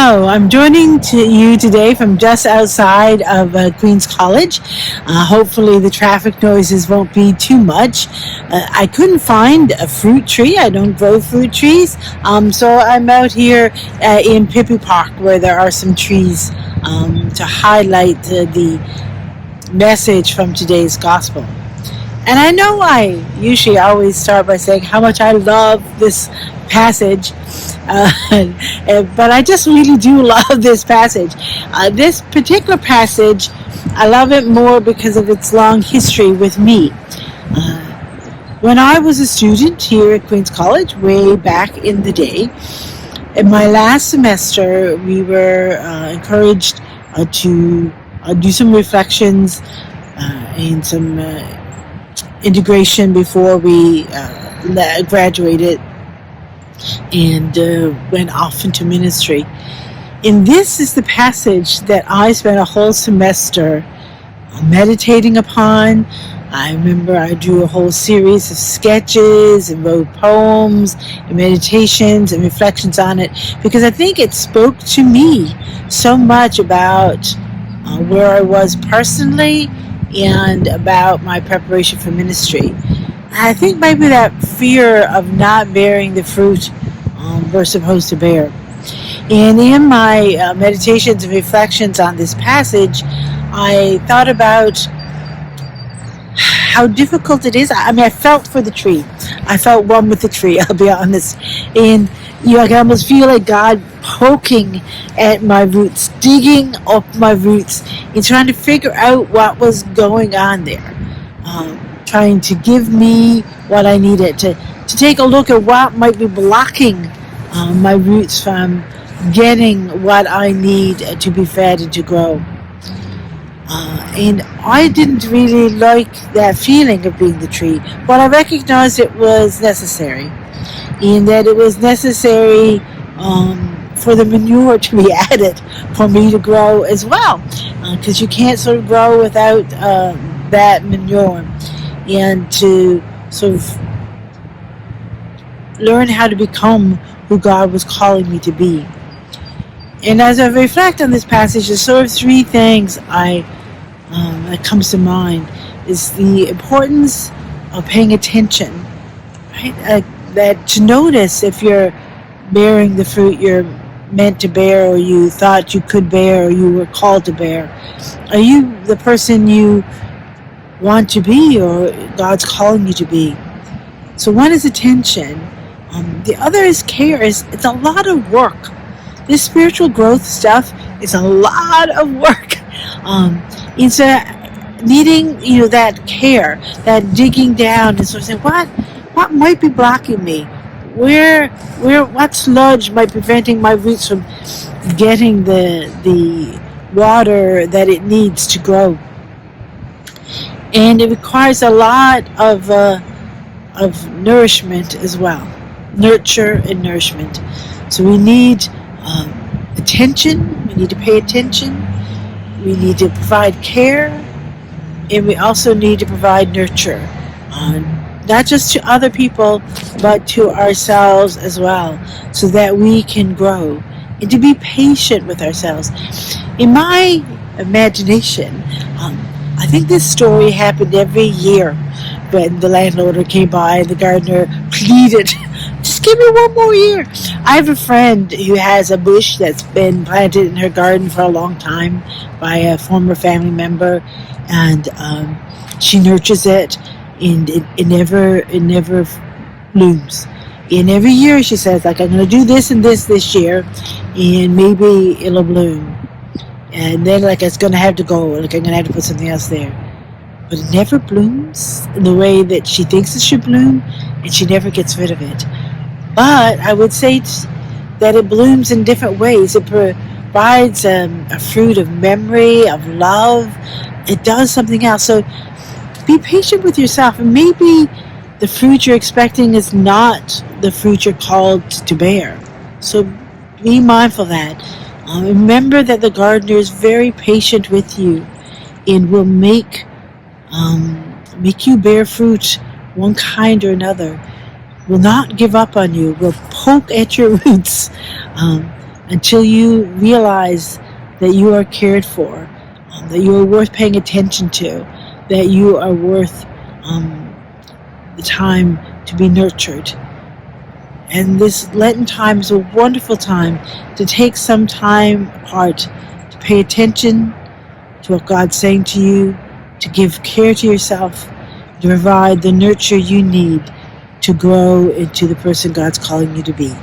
Hello, I'm joining you today from just outside of Queens College. Hopefully the traffic noises won't be too much. I couldn't find a fruit tree. I don't grow fruit trees. So I'm out here in Pippi Park where there are some trees to highlight the message from today's gospel. And I know I usually always start by saying how much I love this passage, but I just really do love this passage. This particular passage, I love it more because of its long history with me. When I was a student here at Queens College, way back in the day, in my last semester, we were encouraged to do some reflections and some integration before we graduated and went off into ministry. And this is the passage that I spent a whole semester meditating upon. I remember I drew a whole series of sketches and wrote poems and meditations and reflections on it because I think it spoke to me so much about where I was personally and about my preparation for ministry. I think maybe that fear of not bearing the fruit we're supposed to bear. And in my meditations and reflections on this passage, I thought about how difficult it is. I mean, I felt for the tree. I felt one with the tree, I'll be honest. And I can almost feel like God poking at my roots, digging up my roots, and trying to figure out what was going on there. Trying to give me what I needed, to take a look at what might be blocking my roots from getting what I need to be fed and to grow. And I didn't really like that feeling of being the tree, but I recognized it was necessary, and that it was necessary for the manure to be added for me to grow as well, because you can't sort of grow without that manure, and to sort of learn how to become who God was calling me to be. And as I reflect on this passage, there's sort of three things that comes to mind. Is the importance of paying attention, right? That to notice if you're bearing the fruit you're meant to bear, or you thought you could bear, or you were called to bear. Are you the person you want to be, or God's calling you to be? So one is attention. The other is care. It's a lot of work. This spiritual growth stuff is a lot of work. It's needing that care, that digging down, and sort of saying, what might be blocking me? What sludge might be preventing my roots from getting the water that it needs to grow? And it requires a lot of nourishment as well, nurture and nourishment. So we need attention. We need to pay attention. We need to provide care, and we also need to provide nurture, not just to other people, but to ourselves as well, so that we can grow, and to be patient with ourselves. In my imagination, I think this story happened every year when the landlord came by and the gardener pleaded, just give me one more year. I have a friend who has a bush that's been planted in her garden for a long time by a former family member, and she nurtures it, and it never blooms. And every year she says, like, I'm going to do this and this year, and maybe it'll bloom. And then, like, it's going to have to go, like, I'm going to have to put something else there. But it never blooms in the way that she thinks it should bloom, and she never gets rid of it. But I would say that it blooms in different ways. It provides a fruit of memory, of love. It does something else. So be patient with yourself. And maybe the fruit you're expecting is not the fruit you're called to bear. So be mindful of that. Remember that the gardener is very patient with you and will make you bear fruit one kind or another. Will not give up on you. Will poke at your roots. until you realize that you are cared for, that you are worth paying attention to, that you are worth the time to be nurtured. And this Lenten time is a wonderful time to take some time apart to pay attention to what God's saying to you, to give care to yourself, to provide the nurture you need to grow into the person God's calling you to be.